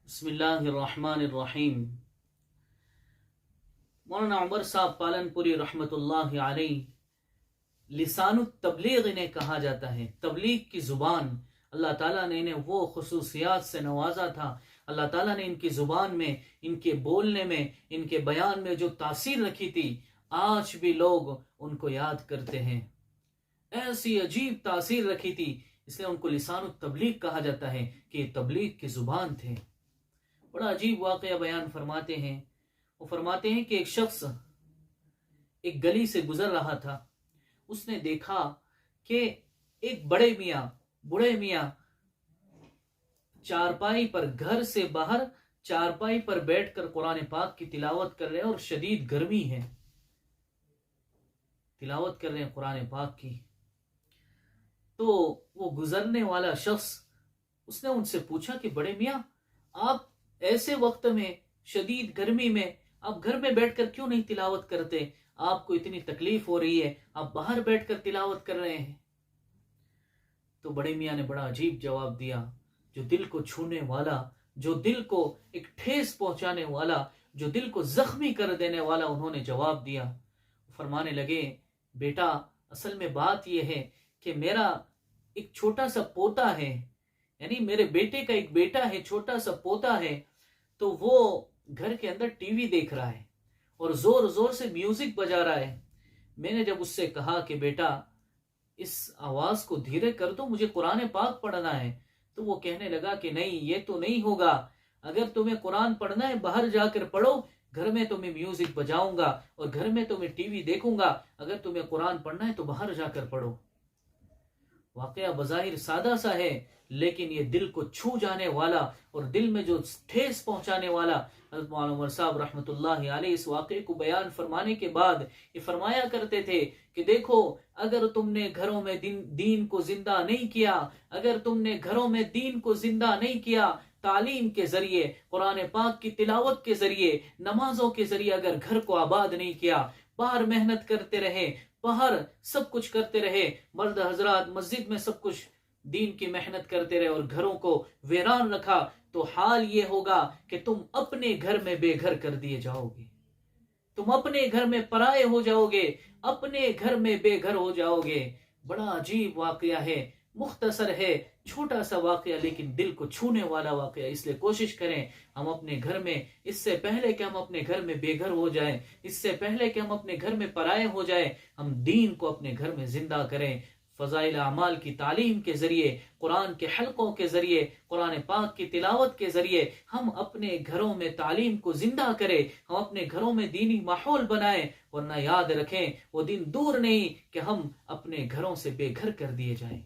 بسم اللہ الرحمن الرحیم۔ مولانا عمر صاحب پالنپوری رحمۃ اللہ علیہ لسان التبلیغ انہیں کہا جاتا ہے، تبلیغ کی زبان۔ اللہ تعالیٰ نے انہیں وہ خصوصیات سے نوازا تھا، اللہ تعالیٰ نے ان کی زبان میں، ان کے بولنے میں، ان کے بیان میں جو تاثیر رکھی تھی، آج بھی لوگ ان کو یاد کرتے ہیں۔ ایسی عجیب تاثیر رکھی تھی، اس لیے ان کو لسان التبلیغ کہا جاتا ہے کہ یہ تبلیغ کی زبان تھے۔ بڑا عجیب واقعہ بیان فرماتے ہیں۔ وہ فرماتے ہیں کہ ایک شخص ایک گلی سے گزر رہا تھا، اس نے دیکھا کہ ایک بڑے میاں چارپائی پر، گھر سے باہر چارپائی پر بیٹھ کر قرآن پاک کی تلاوت کر رہے ہیں، اور شدید گرمی ہے، تلاوت کر رہے ہیں قرآن پاک کی۔ تو وہ گزرنے والا شخص، اس نے ان سے پوچھا کہ بڑے میاں، آپ ایسے وقت میں، شدید گرمی میں، آپ گھر میں بیٹھ کر کیوں نہیں تلاوت کرتے؟ آپ کو اتنی تکلیف ہو رہی ہے، آپ باہر بیٹھ کر تلاوت کر رہے ہیں۔ تو بڑے میاں نے بڑا عجیب جواب دیا، جو دل کو چھونے والا، جو دل کو ایک ٹھیس پہنچانے والا، جو دل کو زخمی کر دینے والا انہوں نے جواب دیا۔ فرمانے لگے، بیٹا، اصل میں بات یہ ہے کہ میرا ایک چھوٹا سا پوتا ہے، یعنی میرے بیٹے کا ایک بیٹا ہے، چھوٹا سا پوتا ہے، تو وہ گھر کے اندر ٹی وی دیکھ رہا ہے اور زور زور سے میوزک بجا رہا ہے۔ میں نے جب اس سے کہا کہ بیٹا اس آواز کو دھیرے کر دو، مجھے قرآن پاک پڑھنا ہے، تو وہ کہنے لگا کہ نہیں، یہ تو نہیں ہوگا، اگر تمہیں قرآن پڑھنا ہے باہر جا کر پڑھو، گھر میں تمہیں میوزک بجاؤں گا اور گھر میں تمہیں ٹی وی دیکھوں گا، اگر تمہیں قرآن پڑھنا ہے تو باہر جا کر پڑھو۔ واقعہ بظاہر سادہ سا ہے، لیکن یہ دل کو چھو جانے والا اور دل میں جو ٹھیس پہنچانے والا۔ حضرت مولانا عمر صاحب رحمۃ اللہ علیہ اس واقعے کو بیان فرمانے کے بعد یہ فرمایا کرتے تھے کہ دیکھو، اگر تم نے گھروں میں دین کو زندہ نہیں کیا، اگر تم نے گھروں میں دین کو زندہ نہیں کیا، تعلیم کے ذریعے، قرآن پاک کی تلاوت کے ذریعے، نمازوں کے ذریعے اگر گھر کو آباد نہیں کیا، باہر محنت کرتے رہے، باہر سب کچھ کرتے رہے، مرد حضرات مسجد میں سب کچھ دین کی محنت کرتے رہے اور گھروں کو ویران رکھا، تو حال یہ ہوگا کہ تم اپنے گھر میں بے گھر کر دیے جاؤ گے، تم اپنے گھر میں پرائے ہو جاؤ گے، اپنے گھر میں بے گھر ہو جاؤ گے۔ بڑا عجیب واقعہ ہے، مختصر ہے، چھوٹا سا واقعہ، لیکن دل کو چھونے والا واقعہ۔ اس لیے کوشش کریں ہم اپنے گھر میں، اس سے پہلے کہ ہم اپنے گھر میں بے گھر ہو جائیں، اس سے پہلے کہ ہم اپنے گھر میں پرائے ہو جائیں، ہم دین کو اپنے گھر میں زندہ کریں۔ فضائل اعمال کی تعلیم کے ذریعے، قرآن کے حلقوں کے ذریعے، قرآن پاک کی تلاوت کے ذریعے ہم اپنے گھروں میں تعلیم کو زندہ کریں، ہم اپنے گھروں میں دینی ماحول بنائیں، ورنہ یاد رکھیں وہ دن دور نہیں کہ ہم اپنے گھروں سے بے گھر کر دیے جائیں۔